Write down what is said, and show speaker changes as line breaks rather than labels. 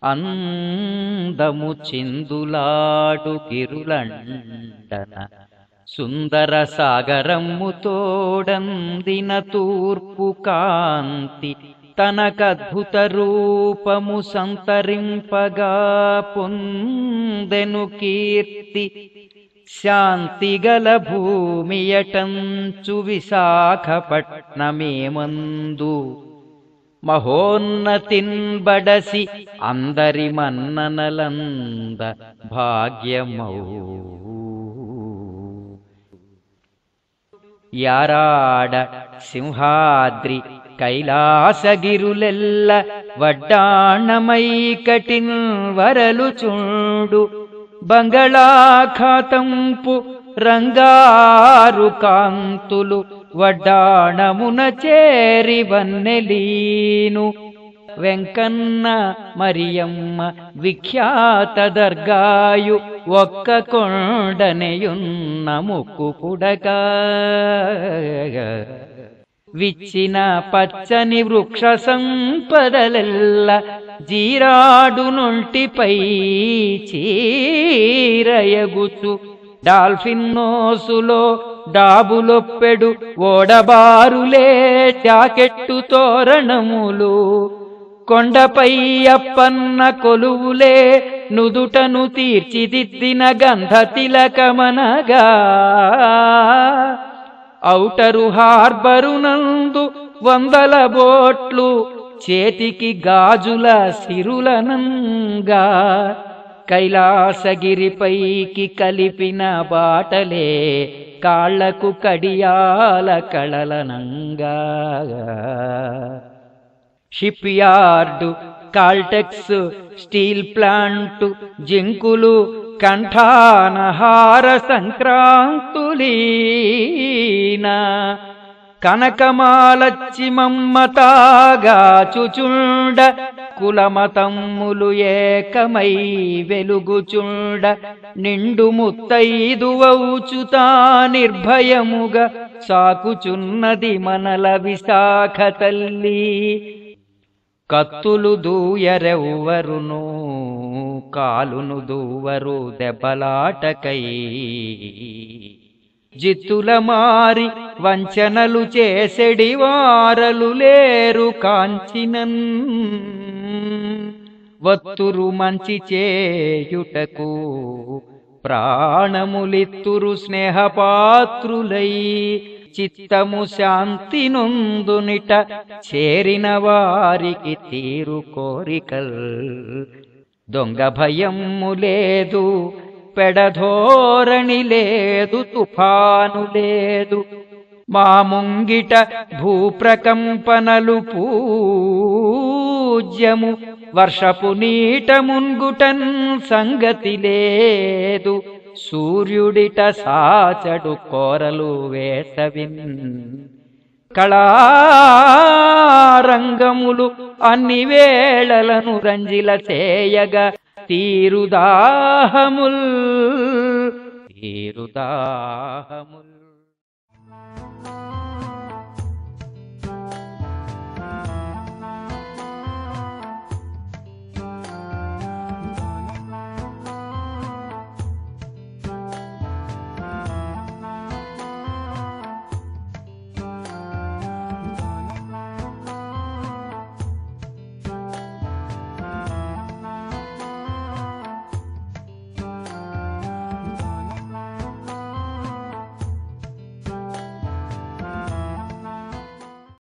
అందము చిందులాడు గిరులండన సుందర సాగరమ్ము తోడందిన తూర్పు కాంతి తనకద్భుత రూపము సంతరింపగా పొందెను కీర్తి. శాంతిగల భూమియటంచు విశాఖపట్నమేమందు మహోన్నతిన్ బడసి అందరి మన్ననలంద భాగ్యమౌ. యారాడ సింహాద్రి కైలాసగిరులెల్ల వడ్డాణమైకటిన్ వరలుచుండు బంగళాఖాతంపు రంగారు కాంతులు వడ్డాణమున చేరి వన్నెలీను. వెంకన్న మరియమ్మ విఖ్యాత దర్గాయు ఒక్క కొండనెయున్న ముక్కు పుడక. విచ్చిన పచ్చని వృక్ష సంపదలెల్ల జీరాడు నొంటిపై చీరయగుచు డాల్ఫిన్ నోసులో డాబులొప్పెడు ఓడబారులే జాకెట్టు తోరణములు కొండపై అప్పన్న కొలువులే నుదుటను తీర్చిదిద్దిన గంధ తిలకమనగా. ఔటరు హార్బరునందు వందల బోట్లు చేతికి గాజుల సిరులనంగా కైలాసగిరిపైకి కలిపిన బాటలే కాళ్లకు కడియాల కళలనంగా. Ship yard, Caltex, steel plant, జింకులు, కంఠానహార సంక్రాంతులీన కనకమాలచ్చి మమ్మతాగా చుచుండ కులమతమ్ములు ఏకమై వెలుగుచుండ నిండు ముత్తైదువౌచుతా నిర్భయముగా సాకుచున్నది మనల విశాఖ తల్లి. కత్తులు దూయరెవ్వరును కాలును దూవరు దెబ్బలాటకై జిత్తుల మారి వంచనలు చేసెడి వారలు లేరు కాంచినన్. వత్తురు మంచి చేయుటకు ప్రాణములిత్తురు స్నేహపాత్రులై చిత్తము శాంతి నొందునిట చేరిన వారికి తీరు కోరికల్. దొంగ భయము లేదు, పెడధోరణి లేదు, తుఫాను లేదు. మా ముంగిట భూప్రకంపనలు పూజ్యము, వర్షపు నీట మున్గుటన్ సంగతి లేదు. సూర్యుడిట సాచడు కోరలు వేసవిన్. కళారంగములు అన్ని వేళలను రంజిల చేయగా తీరుదాహముల్.